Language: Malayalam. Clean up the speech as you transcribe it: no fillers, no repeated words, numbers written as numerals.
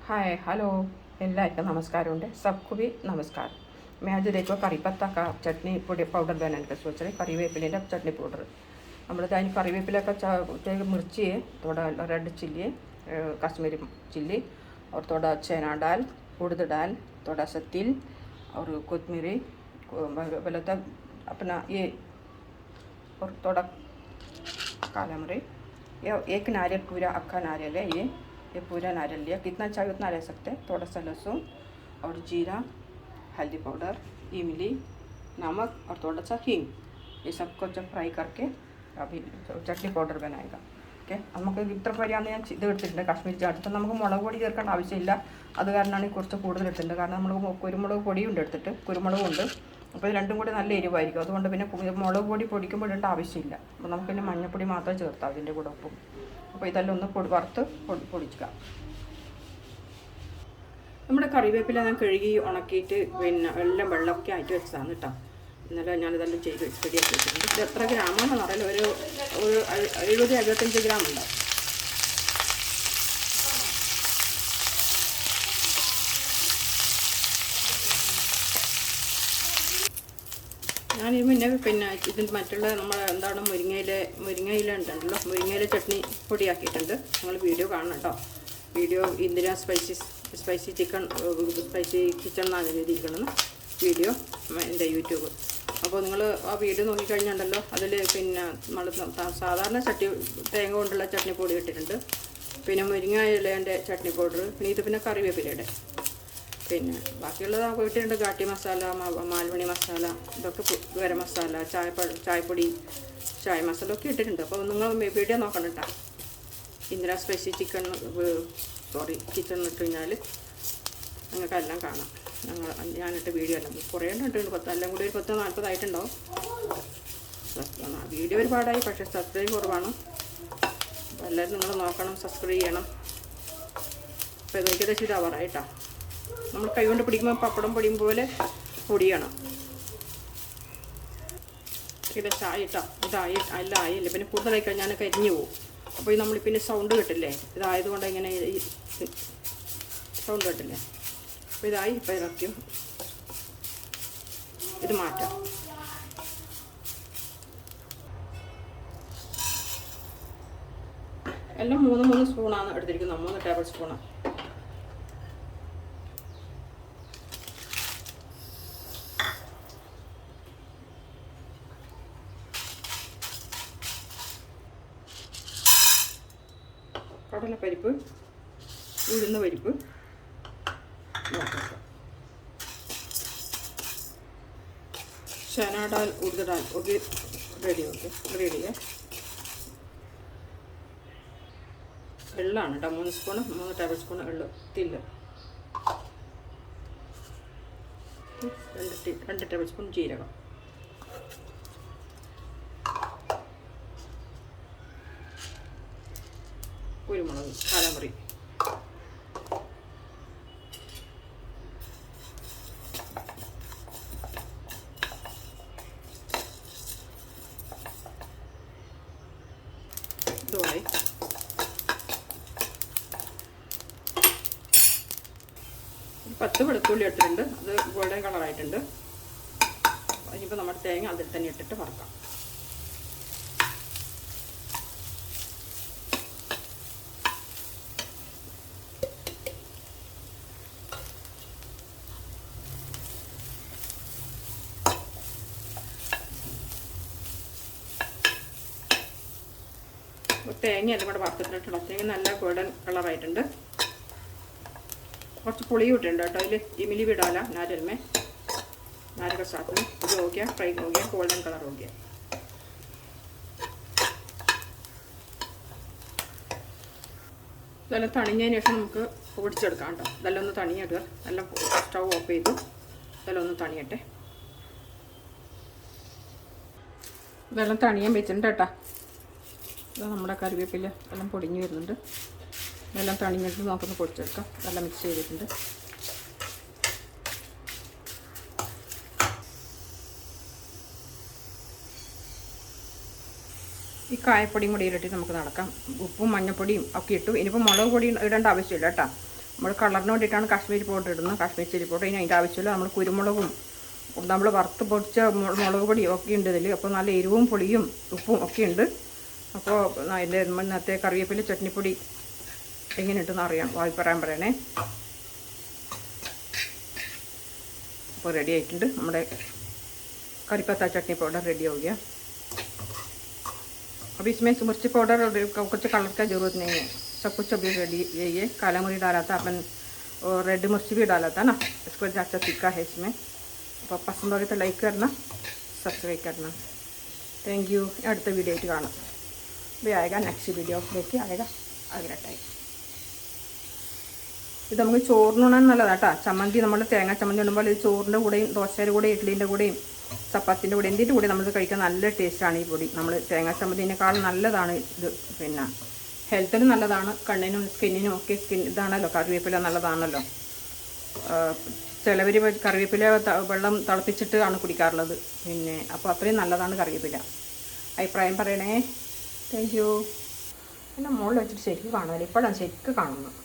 हाय हेलो എല്ലാവർക്കും നമസ്കാരമുണ്ട് सबको भी नमस्कार। मैं आज देखो करी पत्ता का चटनी पाउडर बनाने का सोच रही करीवेपिले चटनी पाउडर നമ്മൾ അതിന് करीवेपिले मिर्ची है थोड़ा रेड चिल्ली कश्मीरी चिल्ली और थोड़ा चना दाल उड़द दाल थोड़ा सा तिल और कोतमीरी बोला था अपना ये और थोड़ा काला मिर्च। ये एक नारियल पूरा अक्का नारियल है ये पूरा नारियल लिया, कितना चाहिए उतना ले सकते हैं। थोड़ा सा लहसुन और जीरा, हल्दी पाउडर, इमली, नमक और थोड़ा सा हींग, ये सबको जब फ्राई करके अभी चटनी पाउडर बनाएगा। ഓക്കെ, നമുക്ക് ഇത്ര പരിയാണ് ഞാൻ ഇത് എടുത്തിട്ടുണ്ട് കാശ്മീരി ചാട്ട്. നമുക്ക് മുളക് പൊടി ചേർക്കേണ്ട ആവശ്യമില്ല, അത് കാരണമാണ് കുറച്ച് കൂടുതൽ എടുത്തിട്ടുണ്ട്. കാരണം നമ്മൾ കുരുമുളക് പൊടിയുണ്ട് എടുത്തിട്ട്, കുരുമുളകുണ്ട്. അപ്പോൾ ഇത് രണ്ടും കൂടി നല്ല എരിവായിരിക്കും, അതുകൊണ്ട് പിന്നെ മുളക് പൊടി പൊടിക്കുമ്പോൾ ഇടേണ്ട ആവശ്യമില്ല. അപ്പോൾ നമുക്ക് പിന്നെ മഞ്ഞൾപ്പൊടി മാത്രം ചേർത്താം അതിൻ്റെ കൂടെ ഉപ്പും. അപ്പോൾ ഇതെല്ലാം ഒന്ന് വറുത്ത് പൊടിക്കുക. നമ്മുടെ കറിവേപ്പില ഞാൻ കഴുകി ഉണക്കിയിട്ട് പിന്നെ എല്ലാം വെള്ളമൊക്കെ ആയിട്ട് വെച്ചതാണ് കേട്ടോ. ഇന്നലെ ഞാനിതെല്ലാം ചെയ്ത് റെഡിയാക്കി വെച്ചിട്ടുണ്ട്. ഇത് എത്ര ഗ്രാമാണെന്ന് അറിയില്ല, ഒരു 70-75 ഗ്രാം ഉണ്ടാവും. ഞാനിത് പിന്നെ ഇതിൻ്റെ മറ്റുള്ള നമ്മൾ എന്താണ് മുരിങ്ങയില ഉണ്ടല്ലോ, മുരിങ്ങയില ചട്നി പൊടിയാക്കിയിട്ടുണ്ട്. നിങ്ങൾ വീഡിയോ കാണണം കേട്ടോ. വീഡിയോ ഇന്ദിര സ്പൈസി കിച്ചൺ എന്നാണ് എഴുതിയിരിക്കുന്നത് വീഡിയോ എൻ്റെ യൂട്യൂബ്. അപ്പോൾ നിങ്ങൾ ആ വീഡിയോ നോക്കിക്കഴിഞ്ഞുണ്ടല്ലോ, അതിൽ പിന്നെ നമ്മൾ സാധാരണ തേങ്ങ കൊണ്ടുള്ള ചട്നി പൊടി ഇട്ടിട്ടുണ്ട്, പിന്നെ മുരിങ്ങയിലേൻ്റെ ചട്നി പൗഡർ, പിന്നെ ഇത് പിന്നെ കറിവേപ്പിലയുടെ, പിന്നെ ബാക്കിയുള്ളത് വീട്ടിലുണ്ട്. ഗാട്ടി മസാല, മാൽവണി മസാല, ഇതൊക്കെ ഗരം മസാല, ചായപ്പൊടി, ചായ മസാല ഒക്കെ ഇട്ടിട്ടുണ്ട്. അപ്പോൾ നിങ്ങൾ വീഡിയോ നോക്കണം കേട്ടോ. ഇന്ദിര സ്പൈസി കിച്ചൺ ഇട്ട് കഴിഞ്ഞാൽ നിങ്ങൾക്കെല്ലാം കാണാം. ഞാനിട്ട് വീഡിയോ എല്ലാം കുറേ ഇട്ടിട്ടുണ്ട്, എല്ലാം കൂടി ഒരു 10-40 ആയിട്ടുണ്ടാവും. വീഡിയോ ഒരുപാടായി, പക്ഷേ സബ്സ്ക്രൈബ് കുറവാണ്. എല്ലാവരും നിങ്ങൾ നോക്കണം, സബ്സ്ക്രൈബ് ചെയ്യണം. അപ്പോൾ ഇത് ഏകദേശം ഇതാവാറായിട്ടാ. നമ്മൾ കൈ കൊണ്ട് പിടിക്കുമ്പോൾ പപ്പടം പൊടിയും പോലെ പൊടിയണം. ഏകദേശം ആയിട്ടാ. എല്ലാം ആയില്ലേ, പിന്നെ കൂടുതലായി കഴിഞ്ഞാൽ കരിഞ്ഞു പോകും. അപ്പോൾ നമ്മൾ പിന്നെ സൗണ്ട് കിട്ടില്ലേ, ഇതായതുകൊണ്ട് ഇങ്ങനെ ഈ സൗണ്ട് കിട്ടില്ലേ. അപ്പോൾ ഇതായി. ഇപ്പോൾ ഇറക്കും, ഇത് മാറ്റാം. എല്ലാം 3 സ്പൂണാണ് എടുത്തിരിക്കുന്നത്, 3 ടേബിൾ സ്പൂണാണ്. കടലപ്പരിപ്പ്, ഉഴുന്ന് പരിപ്പ്, चना दाल, उड़द दाल ओके रेडी है. എള്ളാണ് കേട്ടോ, 3 സ്പൂൺ, 3 ടേബിൾ സ്പൂൺ എള്ള്. തില്ല് 2 ടേബിൾ സ്പൂൺ ജീരകം, കുരുമുളക്, കാലമുറി, ഇതുമായി. ഒരു 10 വെളുത്തുള്ളി ഇട്ടിട്ടുണ്ട്, അത് ഗോൾഡൻ കളറായിട്ടുണ്ട്. ഇനിയിപ്പോൾ നമ്മുടെ തേങ്ങ അതിൽ തന്നെ ഇട്ടിട്ട് വറക്കാം. തേങ്ങ എല്ലാം കൂടെ വറുത്തിട്ടുണ്ട്. തേങ്ങ നല്ല ഗോൾഡൻ കളറായിട്ടുണ്ട്. കുറച്ച് പുളിയും ഇട്ടിട്ടുണ്ട് കേട്ടോ. അതിൽ ഇമിലി വിടാല नारियल में नारियल का साथ में जो हो गया, फ्राई हो गया, गोल्डन कलर हो गया. ഇതെല്ലാം തണിഞ്ഞതിന് ശേഷം നമുക്ക് പൊടിച്ചെടുക്കാം കേട്ടോ. ഇതെല്ലാം ഒന്ന് തണിയിടുക. എല്ലാം സ്റ്റൗ ഓഫ് ചെയ്തു, ഇതെല്ലാം ഒന്ന് തണിയട്ടെ. ഇതെല്ലാം തണിയാൻ വെച്ചിട്ടുണ്ട് കേട്ടോ. ഇത് നമ്മുടെ കറിവേപ്പില എല്ലാം പൊടിഞ്ഞ് വരുന്നുണ്ട്. ഇതെല്ലാം തണിഞ്ഞിട്ട് നമുക്കൊന്ന് പൊടിച്ചെടുക്കാം. എല്ലാം മിക്സ് ചെയ്തിട്ടുണ്ട്. ഈ കായപ്പൊടിയും കൂടി ഇട്ടിട്ട് നമുക്ക് നടക്കാം. ഉപ്പും മഞ്ഞൾപ്പൊടിയും ഒക്കെ ഇട്ടു. ഇനിയിപ്പോൾ മുളക് പൊടി ഇടേണ്ട ആവശ്യമില്ല കേട്ടോ. നമ്മൾ കളറിന് വേണ്ടിയിട്ടാണ് കാശ്മീരി പൗഡർ ഇടുന്നത്. കാശ്മീരി ചില്ലി പൗഡർ ഇനി അതിൻ്റെ ആവശ്യമില്ല. നമ്മൾ കുരുമുളകും നമ്മൾ വറുത്ത് പൊടിച്ച മുളക് പൊടിയും ഒക്കെ ഉണ്ട് ഇതിൽ. അപ്പോൾ നല്ല എരിവും പുളിയും ഉപ്പും ഒക്കെ ഉണ്ട്. അപ്പോൾ അതിൻ്റെ ഇന്നത്തെ കറിവേപ്പില ചട്നിപ്പൊടി എങ്ങനെ ഇട്ടെന്ന് അറിയാം, അഭിപ്രായം പറയണേ. അപ്പോൾ റെഡി ആയിട്ടുണ്ട് നമ്മുടെ करी पत्ता चटनी पाउडर रेडी हो गया। अब इसमें मिर्ची पाउडर और कुछ कलर का ज़रूरत नहीं है, सब कुछ अभी रेडी यही है। काला मिर्च डाला था अपन और रेड मिर्च भी डाला था ना, इसको अच्छा तीखा है इसमें। അപ്പോൾ പസंद लगे तो लाइक करना, सब्सक्राइब करना। Thank you. അടുത്ത വീഡിയോ ആയിട്ട് കാണാം। भी आएगा नेक्स्ट वीडियो देखिए आएगा अगला टाइम। ഇത് നമുക്ക് ചോറിനുണ്ണാൻ നല്ലതാട്ടോ। ചമ്മന്തി നമ്മൾ തേങ്ങ ചമ്മന്തി ഇടുമ്പോൾ ഇത് ചോറിൻ്റെ കൂടെയും ദോശയുടെ കൂടെയും ഇഡ്ഡലിൻ്റെ കൂടെയും ചപ്പാത്തിൻ്റെ കൂടെ എന്തിൻ്റെ കൂടെ നമ്മൾ കഴിക്കാൻ നല്ല ടേസ്റ്റാണ് ഈ പൊടി। നമ്മൾ തേങ്ങ ചമ്മന്തിനേക്കാളും നല്ലതാണ് ഇത്, പിന്നെ ഹെൽത്തിനും നല്ലതാണ്, കണ്ണിനും സ്കിന്നിനും ഒക്കെ ഇതാണല്ലോ കറിവേപ്പില നല്ലതാണല്ലോ। ചിലവർ കറിവേപ്പില വെള്ളം തിളപ്പിച്ചിട്ട് ആണ് കുടിക്കാറുള്ളത്, പിന്നെ അപ്പോൾ അത്രയും നല്ലതാണ് കറിവേപ്പില। അഭിപ്രായം പറയണേ। Thank you. എൻ്റെ മുകളിൽ വെച്ചിട്ട് ശരിക്കും കാണുമല്ലോ, ഇപ്പോഴാണ് ശരിക്കും കാണുന്നത്।